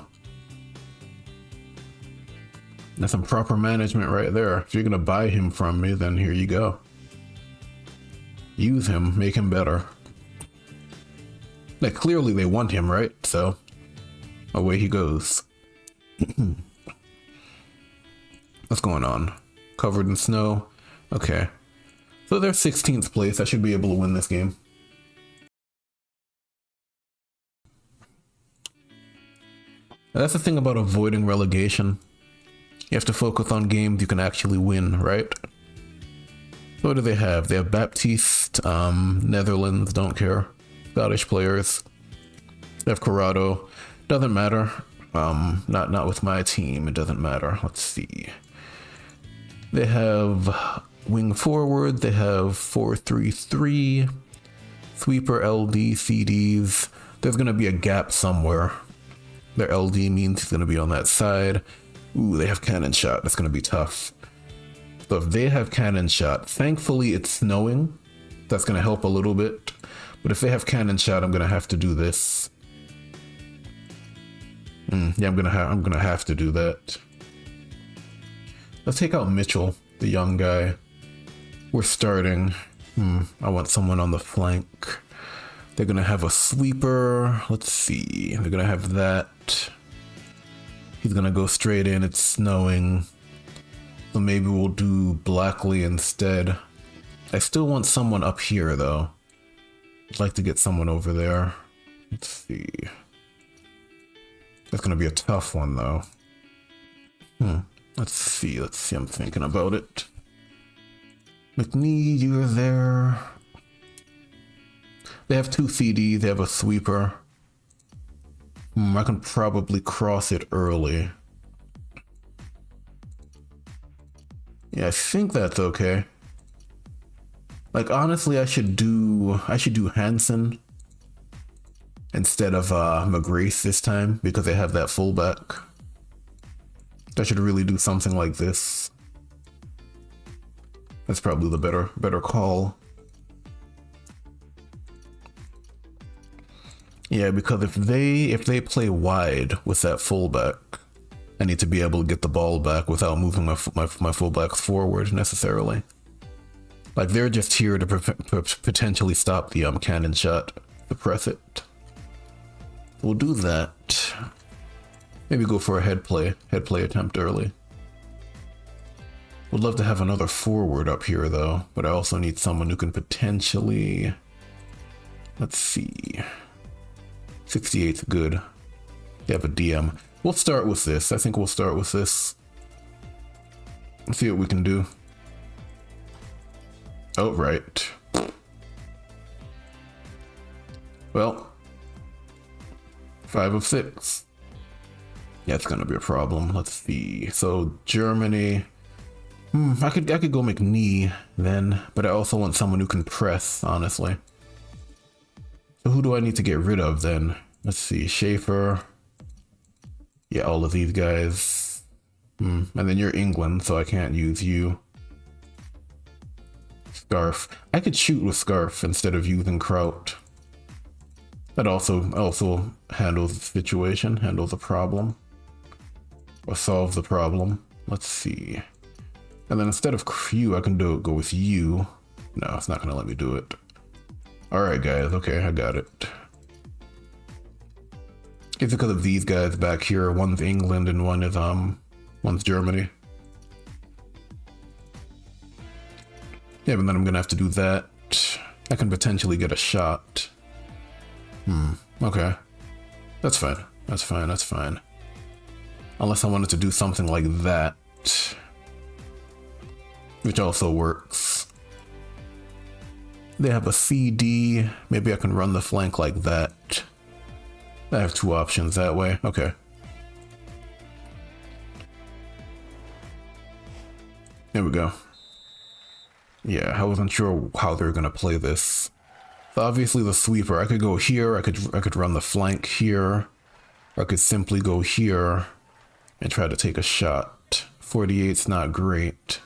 That's some proper management right there. If you're gonna buy him from me, then here you go. Use him, make him better. Like, clearly they want him, right? So, away he goes. What's going on? Covered in snow? Okay. So they're 16th place. I should be able to win this game. That's the thing about avoiding relegation. You have to focus on games you can actually win, right? So what do they have? They have Baptiste, Netherlands, don't care. Scottish players. They have Corrado. Doesn't matter. Not with my team, it doesn't matter. Let's see. They have wing forward, they have 4-3-3, sweeper, LD, CDs. There's gonna be a gap somewhere. Their LD means he's gonna be on that side. Ooh, they have cannon shot. That's gonna be tough. So if they have cannon shot, thankfully it's snowing. That's gonna help a little bit. But if they have cannon shot, I'm gonna have to do this. Yeah, I'm gonna have to do that. Let's take out Mitchell, the young guy. We're starting. I want someone on the flank. They're gonna have a sweeper. Let's see. They're gonna have that. He's gonna go straight in. It's snowing. So maybe we'll do Blackley instead. I still want someone up here though. I'd like to get someone over there. Let's see. That's gonna be a tough one though. Let's see. I'm thinking about it. McNeed, you're there. They have 2 CDs, they have a sweeper. I can probably cross it early. Yeah, I think that's okay. Like honestly, I should do Hansen instead of McGrath this time because they have that fullback. I should really do something like this. That's probably the better call. Yeah, because if they play wide with that fullback, I need to be able to get the ball back without moving my fullbacks forward necessarily. Like they're just here to potentially stop the cannon shot, suppress it. We'll do that. Maybe go for a head play attempt early. Would love to have another forward up here though, but I also need someone who can potentially, let's see, 68's good. They have a DM. We'll start with this. I think we'll start with this. Let's see what we can do. Oh, right. Well, 5 of 6. Yeah, it's gonna be a problem. Let's see. So Germany. I could go McNee then, but I also want someone who can press, honestly. So who do I need to get rid of then? Let's see, Schaefer. Yeah, all of these guys. And then you're England, so I can't use you. Scarf. I could shoot with Scarf instead of using Kraut. That also handles the situation, handles the problem. Or solves the problem. Let's see. And then instead of Q, I can go with U. No, it's not gonna let me do it. Alright guys, okay, I got it. It's because of these guys back here. One's England and one's Germany. Yeah, but then I'm gonna have to do that. I can potentially get a shot. Okay. That's fine. That's fine. Unless I wanted to do something like that. Which also works. They have a CD. Maybe I can run the flank like that. I have 2 options that way. Okay. There we go. Yeah, I wasn't sure how they're gonna play this. So obviously the sweeper, I could go here, I could run the flank here, or I could simply go here and try to take a shot. 48's not great.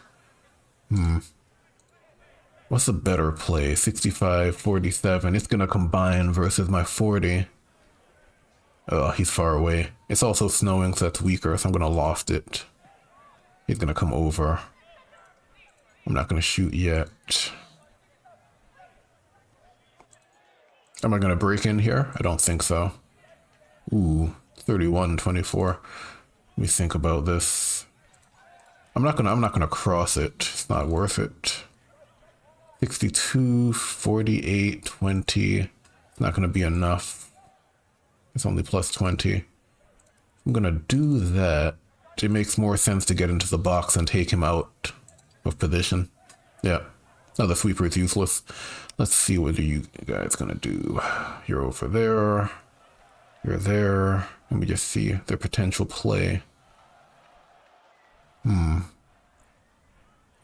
What's a better play? 65, 47. It's gonna combine versus my 40. Oh, he's far away. It's also snowing, so that's weaker, so I'm gonna loft it. He's gonna come over. I'm not gonna shoot yet. Am I gonna break in here? I don't think so. Ooh, 31, 24. Let me think about this. I'm not gonna cross it. It's not worth it. 62, 48, 20. It's not gonna be enough. It's only plus 20. I'm gonna do that. It makes more sense to get into the box and take him out of position. Yeah. No, the sweeper is useless. Let's see what are you guys gonna do. You're over there. You're there. Let me just see their potential play.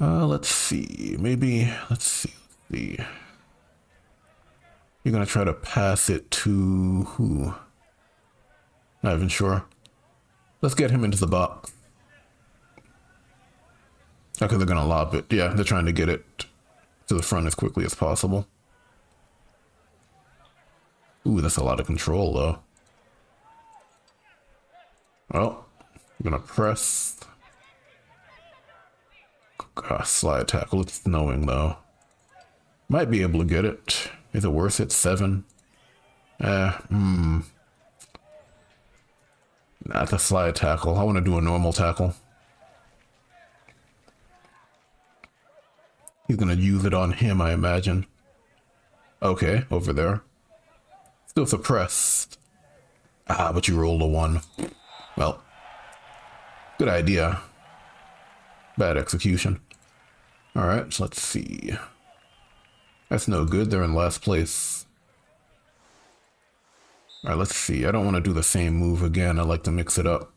Let's see. Maybe, let's see. You're gonna try to pass it to who? Not even sure. Let's get him into the box. Okay, they're gonna lob it. Yeah, they're trying to get it to the front as quickly as possible. Ooh, that's a lot of control though. Well, I'm gonna press. Slide tackle. It's snowing though. Might be able to get it. Is it worth it? 7. Nah, it's a slide tackle. I want to do a normal tackle. He's gonna use it on him, I imagine. Okay, over there. Still suppressed. Ah, but you rolled a 1. Well, good idea. Bad execution. Alright, so let's see. That's no good. They're in last place. Alright, let's see. I don't want to do the same move again. I like to mix it up.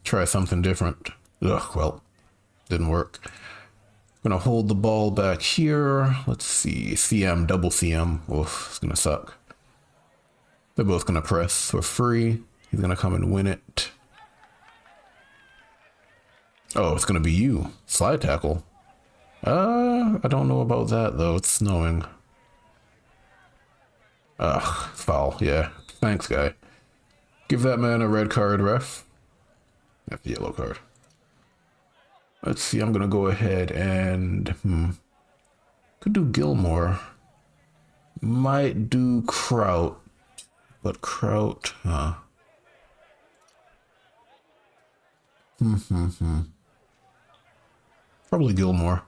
Try something different. Ugh, well, didn't work. Gonna hold the ball back here. Let's see. CM, double CM. Oof, it's gonna suck. They're both gonna press for free. He's gonna come and win it. Oh, it's gonna be you. Slide tackle. I don't know about that though. It's snowing. Ugh, foul. Yeah. Thanks, guy. Give that man a red card, ref. That's the yellow card. Let's see. I'm gonna go ahead and could do Gilmore. Might do Kraut, but Kraut, huh? Probably Gilmore.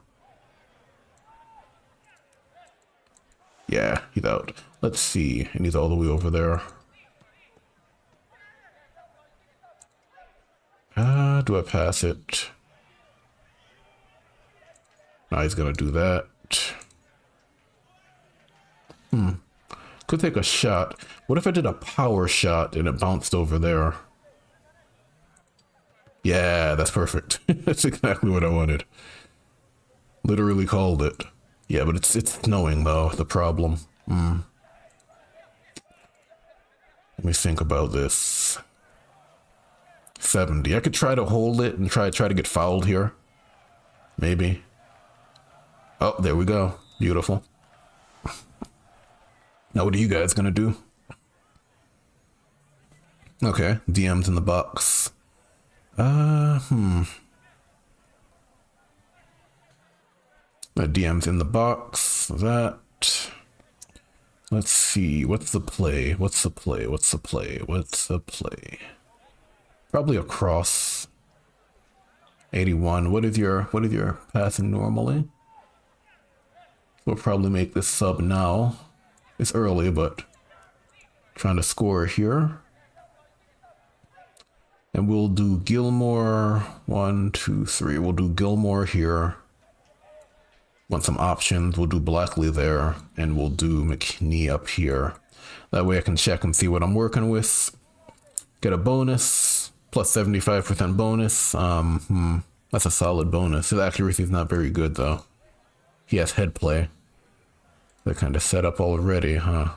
Yeah, he's out. Let's see. And he's all the way over there. Do I pass it? No, he's gonna do that. Could take a shot. What if I did a power shot and it bounced over there? Yeah, that's perfect. That's exactly what I wanted. Literally called it. Yeah, but it's snowing though, the problem. Let me think about this. 70. I could try to hold it and try to get fouled here. Maybe. Oh, there we go. Beautiful. Now what are you guys gonna do? Okay, DM's in the box. The DM's in the box. That. Let's see. What's the play? What's the play? What's the play? What's the play? Probably a cross. 81. What is your passing normally? We'll probably make this sub now. It's early, but trying to score here. And we'll do Gilmore. 1, 2, 3. We'll do Gilmore here. Want some options. We'll do Blackley there. And we'll do McKinney up here. That way I can check and see what I'm working with. Get a bonus. Plus 75% bonus. That's a solid bonus. His accuracy is not very good though. He has head play. They're kind of set up already, huh?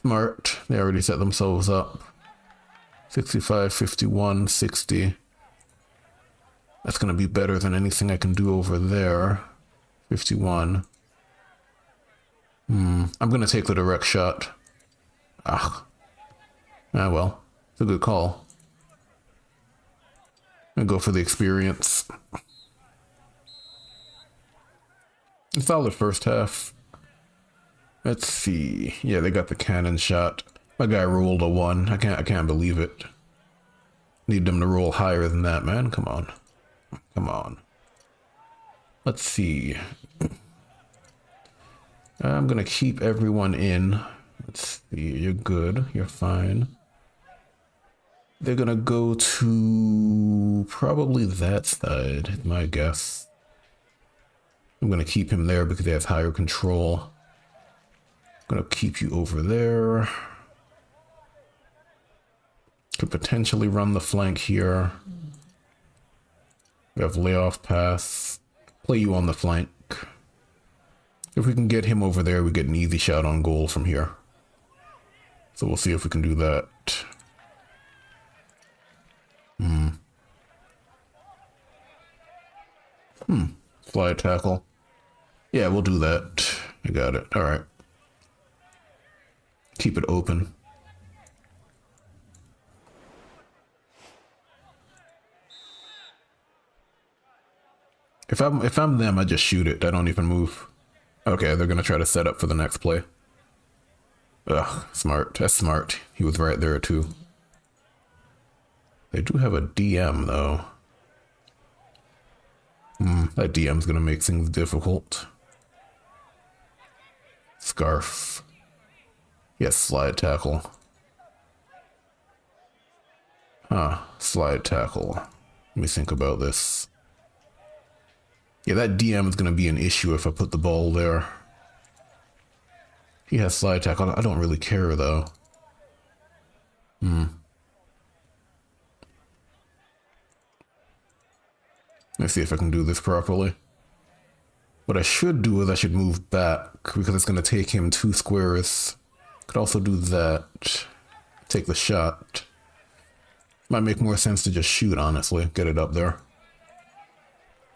Smart. They already set themselves up. 65, 51, 60. That's going to be better than anything I can do over there. 51. I'm going to take the direct shot. Ah, well. It's a good call. I'm going to go for the experience. Solid first half. Let's see. Yeah, they got the cannon shot. My guy rolled a 1. I can't believe it. Need them to roll higher than that, man. Come on. Come on. Let's see. I'm gonna keep everyone in. Let's see. You're good. You're fine. They're gonna go to probably that side, is my guess. I'm gonna keep him there because they have higher control. I'm gonna keep you over there. Could potentially run the flank here. We have layoff pass. Play you on the flank. If we can get him over there, we get an easy shot on goal from here. So we'll see if we can do that. Slide tackle. Yeah, we'll do that. I got it. All right. Keep it open. If I'm them, I just shoot it. I don't even move. Okay, they're gonna try to set up for the next play. Ugh, smart. That's smart. He was right there too. They do have a DM though. That DM's gonna make things difficult. Scarf. Yes, slide tackle. Huh, slide tackle. Let me think about this. Yeah, that DM is gonna be an issue if I put the ball there. He has slide tackle. I don't really care though. Let's see if I can do this properly. What I should do is I should move back because it's going to take him 2 squares. Could also do that. Take the shot. Might make more sense to just shoot, honestly. Get it up there.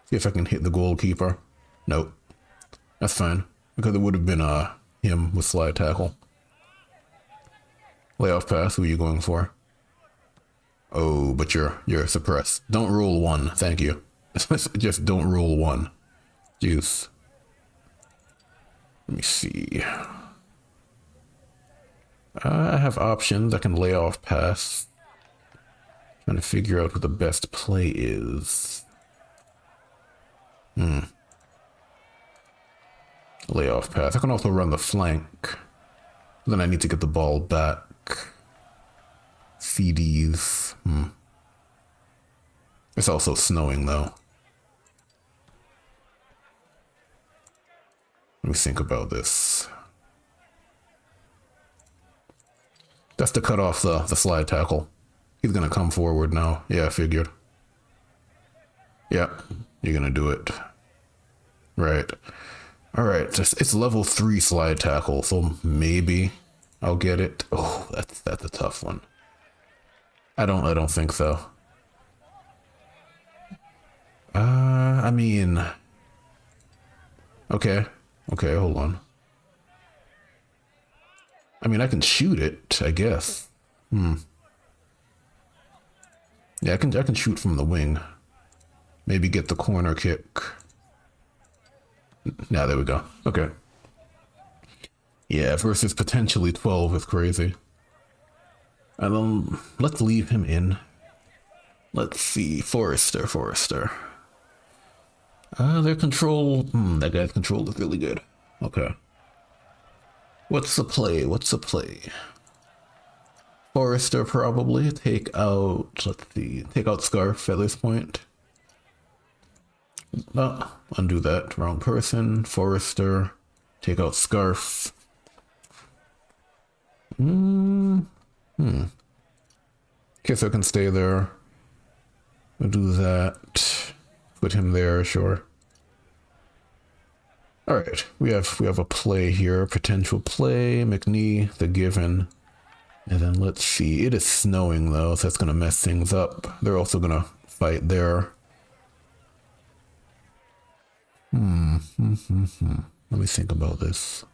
See if I can hit the goalkeeper. Nope. That's fine. Because it would have been him with slide tackle. Layoff pass, who are you going for? Oh, but you're suppressed. Don't roll 1, thank you. Just don't roll 1. Juice. Let me see. I have options. I can lay off pass. Trying to figure out what the best play is. Lay off pass. I can also run the flank. Then I need to get the ball back. CDs. It's also snowing though. Let me think about this. That's to cut off the slide tackle. He's gonna come forward now. Yeah, I figured. Yeah, you're gonna do it. Right. Alright, it's level 3 slide tackle, so maybe I'll get it. Oh, that's a tough one. I don't think so. I mean, okay, hold on. I mean, I can shoot it, I guess. Yeah, I can shoot from the wing. Maybe get the corner kick. Yeah, there we go. Okay. Yeah, versus potentially 12 is crazy. Let's leave him in. Let's see, Forrester. Their control, that guy's control is really good. Okay. What's the play? Forrester probably. Take out Scarf at this point. Undo that. Wrong person. Forrester. Take out Scarf. Kisser can stay there. We'll do that. Put him there, sure. Alright, we have a play here. Potential play. McNee, the given. And then let's see. It is snowing though, so that's gonna mess things up. They're also gonna fight there. Let me think about this.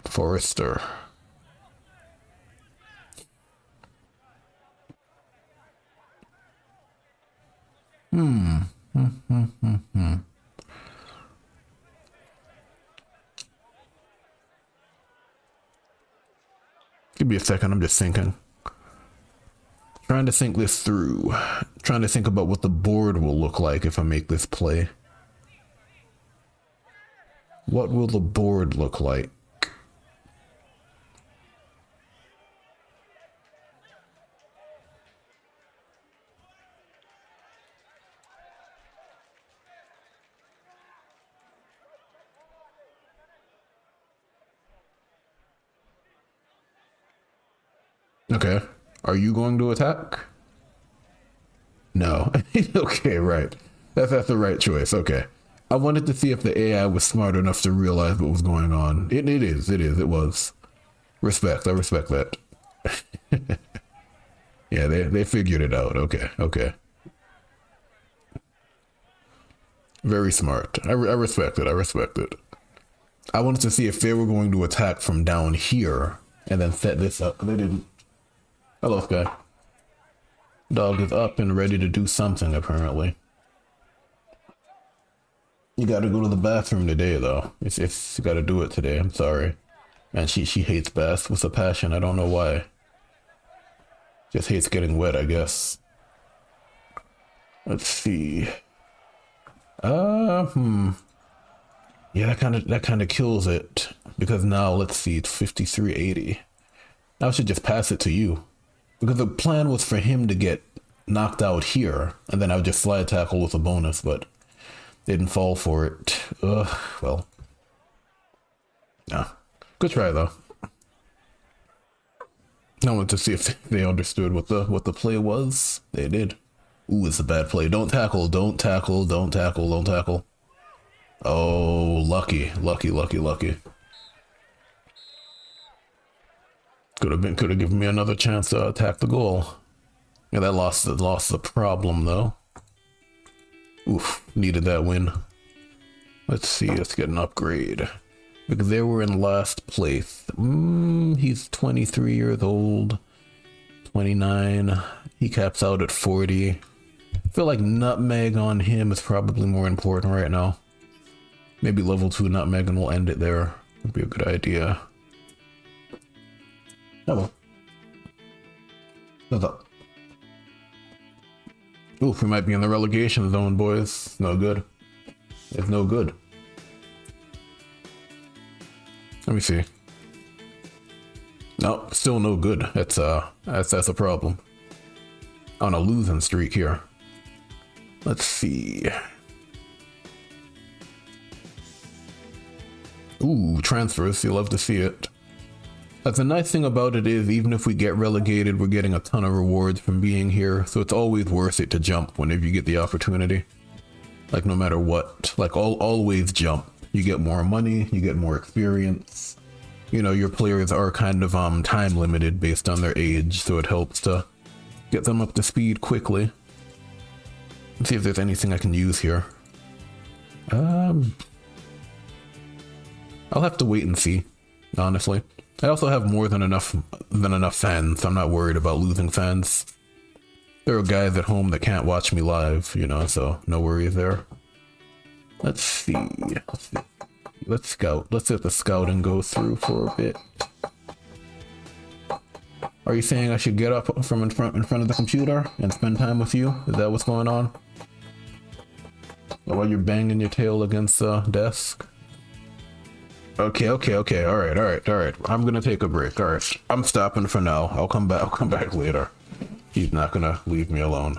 Forrester. Give me a second, I'm just thinking. Trying to think this through. Trying to think about what the board will look like if I make this play. What will the board look like? Okay. Are you going to attack? No. Okay, right. That's the right choice. Okay. I wanted to see if the AI was smart enough to realize what was going on. It was. Respect. I respect that. Yeah, they figured it out. Okay. Very smart. I respect it. I wanted to see if they were going to attack from down here and then set this up. They didn't. Hello, Sky. Dog is up and ready to do something, apparently. You gotta go to the bathroom today, though. It's you gotta do it today, I'm sorry. And she hates baths with a passion, I don't know why. Just hates getting wet, I guess. Let's see. Yeah, that kind of kills it. Because now, let's see, it's 5380. I should just pass it to you. Because the plan was for him to get knocked out here, and then I would just slide tackle with a bonus, but didn't fall for it. Well. Nah. Good try, though. I wanted to see if they understood what the play was. They did. Ooh, it's a bad play. Don't tackle, don't tackle, don't tackle, don't tackle. Oh, lucky. Could have given me another chance to attack the goal. Yeah, that lost the problem though. Oof, needed that win. Let's see, let's get an upgrade. Because they were in last place. He's 23 years old. 29. He caps out at 40. I feel like nutmeg on him is probably more important right now. Maybe level 2 nutmeg and we'll end it there. Would be a good idea. Hello. What's up? Oof, we might be in the relegation zone, boys. No good. It's no good. Let me see. No, still no good. That's a problem. On a losing streak here. Let's see. Ooh, transfers. You'll love to see it. But the nice thing about it is, even if we get relegated, we're getting a ton of rewards from being here. So it's always worth it to jump whenever you get the opportunity. Like no matter what, like always jump. You get more money, you get more experience. You know, your players are kind of time limited based on their age, so it helps to get them up to speed quickly. Let's see if there's anything I can use here. I'll have to wait and see, honestly. I also have more than enough fans, so I'm not worried about losing fans. There are guys at home that can't watch me live, you know, so no worries there. Let's see. Let's scout. Let's let the scouting go through for a bit. Are you saying I should get up from in front of the computer and spend time with you? Is that what's going on? Or while you're banging your tail against the desk? Okay. All right. I'm gonna take a break. All right. I'm stopping for now. I'll come back later. He's not gonna leave me alone.